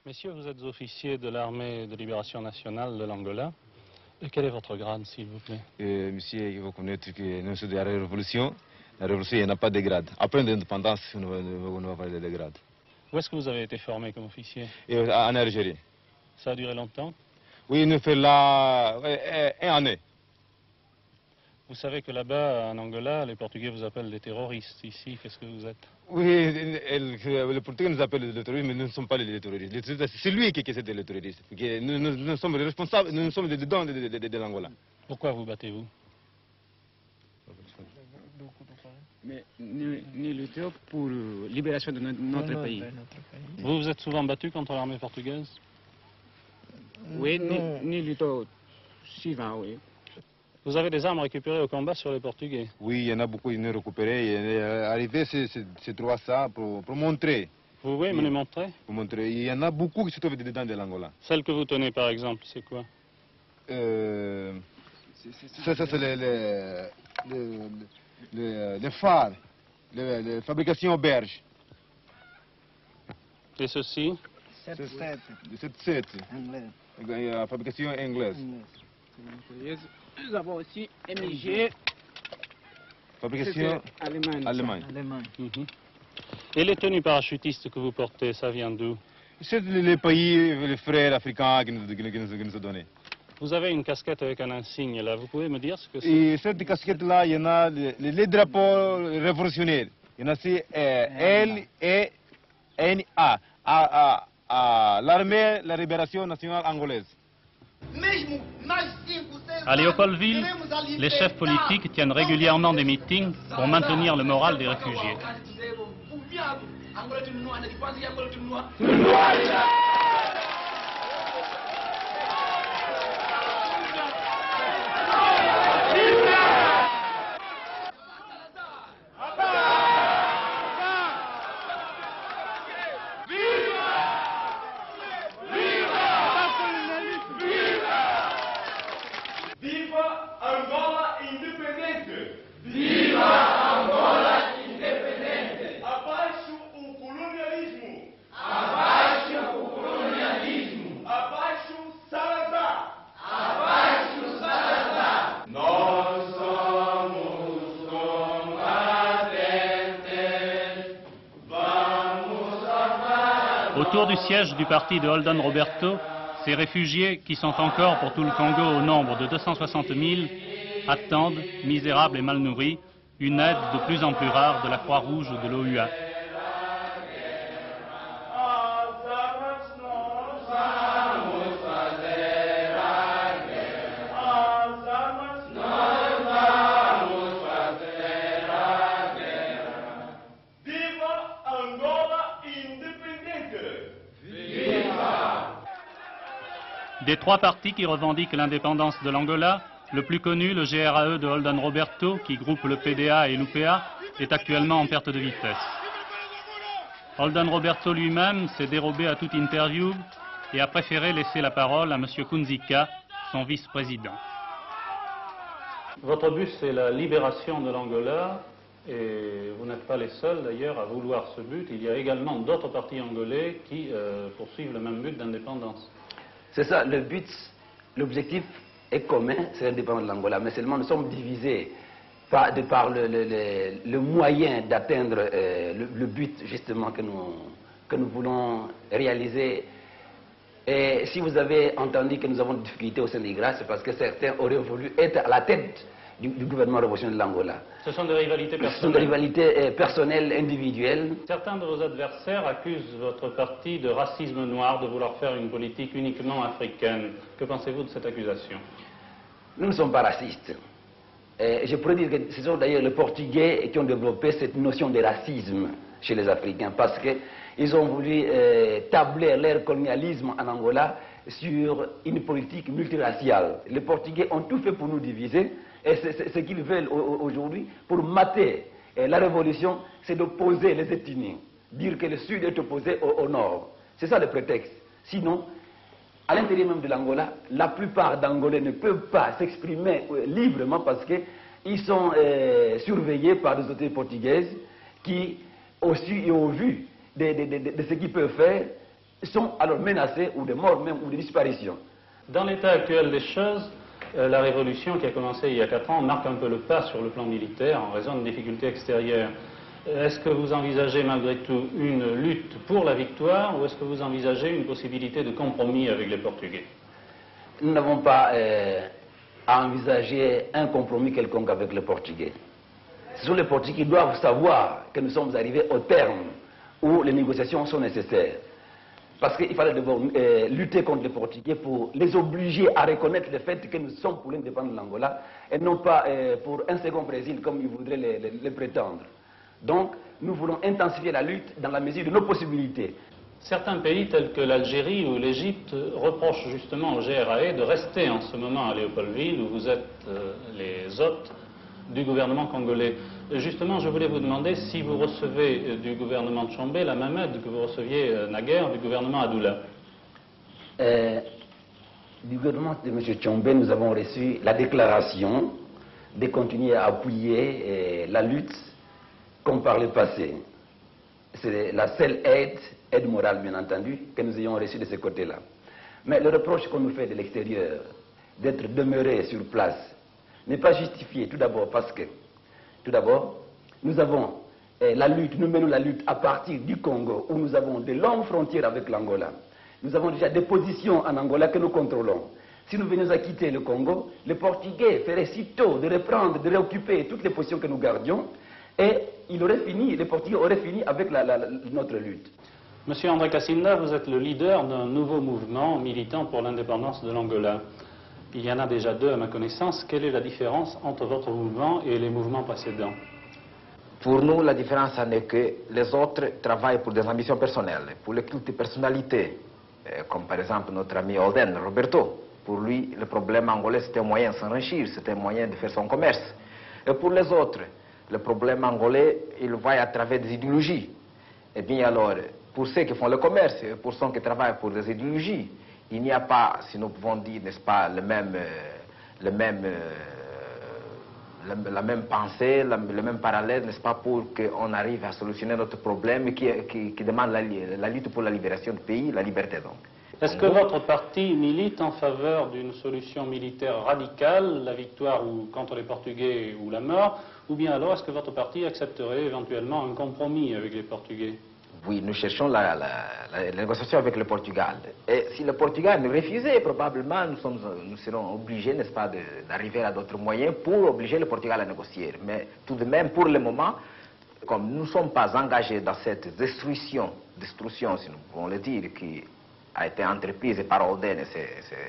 Messieurs, vous êtes officier de l'armée de libération nationale de l'Angola. Quel est votre grade, s'il vous plaît? Monsieur, il faut connaître que nous sommes de la révolution. La révolution, il n'y a pas de grade. Après l'indépendance, on va parler de grade. Où est-ce que vous avez été formé comme officier? En Algérie. Ça a duré longtemps? Oui, nous fait là une année. Vous savez que là-bas, en Angola, les Portugais vous appellent des terroristes. Ici, qu'est-ce que vous êtes? Oui, les Portugais nous appellent les terroristes, mais nous ne sommes pas les terroristes. C'est lui qui est le terroriste. Nous sommes les responsables, nous sommes dedans de l'Angola. Pourquoi vous battez-vous? Mais nous luttons pour la libération de notre pays. Vous vous êtes souvent battu contre l'armée portugaise? Oui, nous luttons souvent, oui. Vous avez des armes récupérées au combat sur les Portugais? Oui, il y en a beaucoup qui nous récupérés. Il est arrivé, c'est trois ça pour montrer. Vous pouvez me les montrer? Pour montrer. Il y en a beaucoup qui se trouvent dedans de l'Angola. Celle que vous tenez, par exemple, c'est quoi? Ça, c'est les phares, les fabrications auberges. Et ceci? 7-7. La fabrication anglaise. Nous avons aussi MIG. Fabrication allemande. Mhm. Et les tenues parachutistes que vous portez, ça vient d'où? C'est les pays, les frères africains qui nous ont donné. Vous avez une casquette avec un insigne là, vous pouvez me dire ce que c'est? Et cette casquette-là, il y en a les drapeaux révolutionnaires. Il y en a c'est L, E, N, A. L'armée, la libération nationale angolaise. À Léopoldville, les chefs politiques tiennent régulièrement des meetings pour maintenir le moral des réfugiés. Autour du siège du parti de Holden Roberto, ces réfugiés, qui sont encore pour tout le Congo au nombre de 260 000, attendent, misérables et mal nourris, une aide de plus en plus rare de la Croix-Rouge ou de l'OUA. Des trois partis qui revendiquent l'indépendance de l'Angola, le plus connu, le GRAE de Holden Roberto, qui groupe le PDA et l'UPA, est actuellement en perte de vitesse. Holden Roberto lui-même s'est dérobé à toute interview et a préféré laisser la parole à M. Kunzika, son vice-président. Votre but, c'est la libération de l'Angola, et vous n'êtes pas les seuls d'ailleurs à vouloir ce but. Il y a également d'autres partis angolais qui poursuivent le même but d'indépendance. C'est ça, le but, l'objectif est commun, c'est l'indépendance de l'Angola, mais seulement nous sommes divisés par le moyen d'atteindre le but justement que nous voulons réaliser. Et si vous avez entendu que nous avons des difficultés au Sénégal, c'est parce que certains auraient voulu être à la tête du gouvernement révolutionnaire de l'Angola. Ce sont des rivalités personnelles. Ce sont des rivalités personnelles, individuelles. Certains de vos adversaires accusent votre parti de racisme noir, de vouloir faire une politique uniquement africaine. Que pensez-vous de cette accusation? Nous ne sommes pas racistes. Je pourrais dire que ce sont d'ailleurs les Portugais qui ont développé cette notion de racisme chez les Africains, parce qu'ils ont voulu tabler leur colonialisme en Angola sur une politique multiraciale. Les Portugais ont tout fait pour nous diviser, et ce qu'ils veulent aujourd'hui, pour mater la révolution, c'est d'opposer les ethnies, dire que le Sud est opposé au Nord. C'est ça le prétexte. Sinon, à l'intérieur même de l'Angola, la plupart d'Angolais ne peuvent pas s'exprimer librement parce qu'ils sont surveillés par des autorités portugaises qui, au su et au vu de ce qu'ils peuvent faire, sont alors menacés ou de mort même ou de disparition. Dans l'état actuel des choses, la révolution qui a commencé il y a 4 ans marque un peu le pas sur le plan militaire en raison de difficultés extérieures. Est-ce que vous envisagez malgré tout une lutte pour la victoire ou est-ce que vous envisagez une possibilité de compromis avec les Portugais? Nous n'avons pas à envisager un compromis quelconque avec les Portugais. Ce sont les Portugais qui doivent savoir que nous sommes arrivés au terme où les négociations sont nécessaires. Parce qu'il fallait d'abord lutter contre les Portugais pour les obliger à reconnaître le fait que nous sommes pour l'indépendance de l'Angola et non pas pour un second Brésil comme ils voudraient le prétendre. Donc, nous voulons intensifier la lutte dans la mesure de nos possibilités. Certains pays tels que l'Algérie ou l'Égypte reprochent justement au GRAE de rester en ce moment à Léopoldville où vous êtes les hôtes du gouvernement congolais. Justement, je voulais vous demander si vous recevez du gouvernement de Tshombe la même aide que vous receviez naguère du gouvernement Adoula. Du gouvernement de M. Tshombe, nous avons reçu la déclaration de continuer à appuyer la lutte comme par le passé. C'est la seule aide morale bien entendu, que nous ayons reçue de ce côté-là. Mais le reproche qu'on nous fait de l'extérieur, d'être demeuré sur place, n'est pas justifié tout d'abord parce que, tout d'abord, nous avons la lutte, nous menons la lutte à partir du Congo où nous avons de longues frontières avec l'Angola. Nous avons déjà des positions en Angola que nous contrôlons. Si nous venions à quitter le Congo, les Portugais feraient sitôt de reprendre, de réoccuper toutes les positions que nous gardions et les Portugais auraient fini avec notre lutte. Monsieur André Cassinda, vous êtes le leader d'un nouveau mouvement militant pour l'indépendance de l'Angola. Il y en a déjà 2 à ma connaissance. Quelle est la différence entre votre mouvement et les mouvements précédents? Pour nous, la différence en est que les autres travaillent pour des ambitions personnelles, pour les cultes de personnalité, comme par exemple notre ami Holden Roberto. Pour lui, le problème angolais, c'était un moyen de s'enrichir, c'était un moyen de faire son commerce. Et pour les autres, le problème angolais, il va à travers des idéologies. Et bien alors, pour ceux qui font le commerce, pour ceux qui travaillent pour des idéologies, il n'y a pas, si nous pouvons dire, n'est-ce pas, la même pensée, le même parallèle, n'est-ce pas, pour qu'on arrive à solutionner notre problème qui demande la lutte pour la libération du pays, la liberté donc. Est-ce que votre parti milite en faveur d'une solution militaire radicale, la victoire contre les Portugais ou la mort, ou bien alors est-ce que votre parti accepterait éventuellement un compromis avec les Portugais? Oui, nous cherchons la négociation avec le Portugal. Et si le Portugal nous refusait, probablement nous serons obligés, n'est-ce pas, d'arriver à d'autres moyens pour obliger le Portugal à négocier. Mais tout de même, pour le moment, comme nous ne sommes pas engagés dans cette destruction, si nous pouvons le dire, qui a été entreprise par Holden et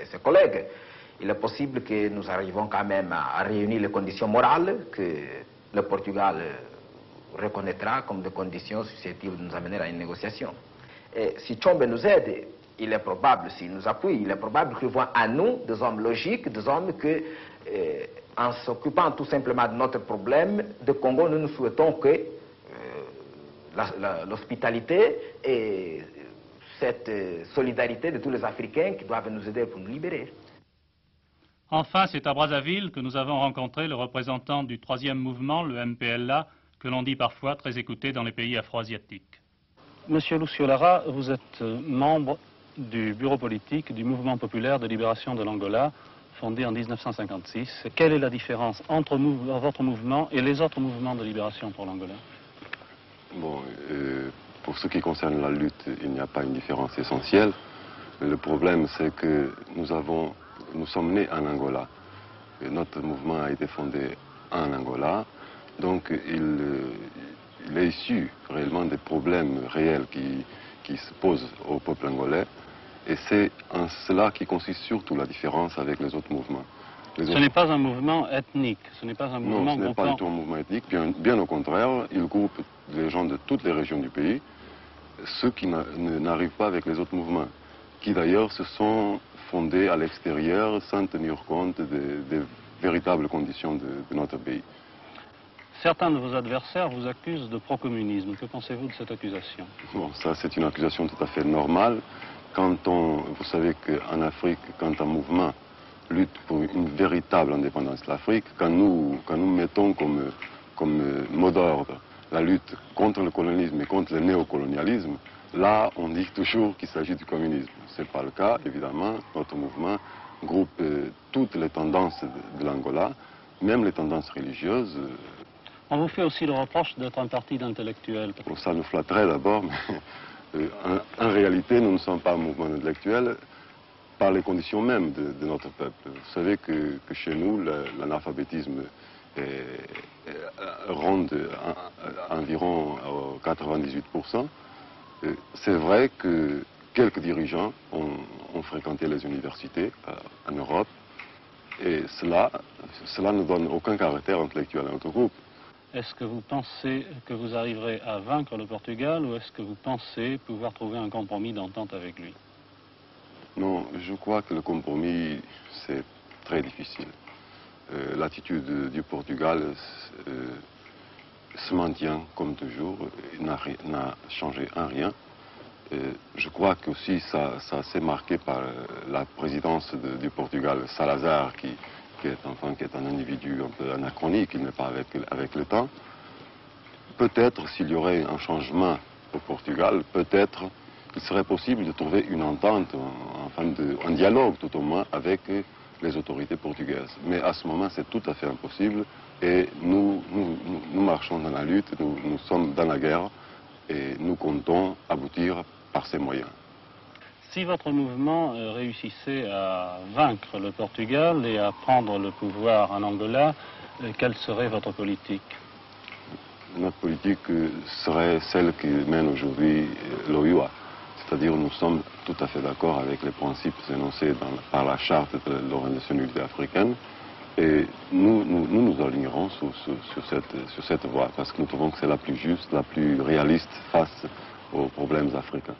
ses collègues, il est possible que nous arrivons quand même à réunir les conditions morales que le Portugal reconnaîtra comme des conditions susceptibles de nous amener à une négociation. Et si Tshombe nous aide, il est probable, s'il nous appuie, il est probable qu'il voit à nous des hommes logiques, des hommes que, en s'occupant tout simplement de notre problème de Congo, nous souhaitons que l'hospitalité et cette solidarité de tous les Africains qui doivent nous aider pour nous libérer. Enfin, c'est à Brazzaville que nous avons rencontré le représentant du 3e mouvement, le MPLA, que l'on dit parfois très écouté dans les pays afro-asiatiques. Monsieur Lucio Lara, vous êtes membre du bureau politique du Mouvement populaire de libération de l'Angola, fondé en 1956. Quelle est la différence entre votre mouvement et les autres mouvements de libération pour l'Angola? Bon, pour ce qui concerne la lutte, il n'y a pas une différence essentielle. Mais le problème, c'est que nous sommes nés en Angola. Et notre mouvement a été fondé en Angola. Donc, il est issu réellement des problèmes réels qui se posent au peuple angolais. Et c'est en cela qui consiste surtout la différence avec les autres mouvements. Ce n'est pas un mouvement ethnique, ce n'est pas un mouvement... Non, ce n'est pas du tout un mouvement ethnique, bien au contraire, il groupe les gens de toutes les régions du pays, ceux qui n'arrivent pas avec les autres mouvements, qui d'ailleurs se sont fondés à l'extérieur sans tenir compte des véritables conditions de notre pays. Certains de vos adversaires vous accusent de pro-communisme. Que pensez-vous de cette accusation? Bon, ça c'est une accusation tout à fait normale. Vous savez qu'en Afrique, quand un mouvement lutte pour une véritable indépendance de l'Afrique, quand nous mettons comme mot d'ordre la lutte contre le colonialisme et contre le néocolonialisme, là, on dit toujours qu'il s'agit du communisme. Ce n'est pas le cas, évidemment. Notre mouvement groupe toutes les tendances de l'Angola, même les tendances religieuses. On vous fait aussi le reproche d'être un parti d'intellectuels. Bon, ça nous flatterait d'abord, mais en réalité, nous ne sommes pas un mouvement intellectuel par les conditions même de notre peuple. Vous savez que chez nous, l'analphabétisme ronde environ 98%. C'est vrai que quelques dirigeants ont fréquenté les universités en Europe et cela ne donne aucun caractère intellectuel à notre groupe. Est-ce que vous pensez que vous arriverez à vaincre le Portugal ou est-ce que vous pensez pouvoir trouver un compromis d'entente avec lui? Non, je crois que le compromis, c'est très difficile. L'attitude du Portugal se maintient comme toujours, n'a changé en rien. Je crois que aussi ça s'est marqué par la présidence du Portugal, Salazar, qui est un individu un peu anachronique, il n'est pas avec le temps. Peut-être s'il y aurait un changement au Portugal, peut-être il serait possible de trouver une entente, un dialogue tout au moins avec les autorités portugaises. Mais à ce moment, c'est tout à fait impossible et nous marchons dans la lutte, nous sommes dans la guerre et nous comptons aboutir par ces moyens. Si votre mouvement réussissait à vaincre le Portugal et à prendre le pouvoir en Angola, quelle serait votre politique? Notre politique serait celle qui mène aujourd'hui l'OUA. C'est-à-dire nous sommes tout à fait d'accord avec les principes énoncés par la charte de l'Organisation unitaire africaine et nous alignerons sur cette voie parce que nous trouvons que c'est la plus juste, la plus réaliste face aux problèmes africains.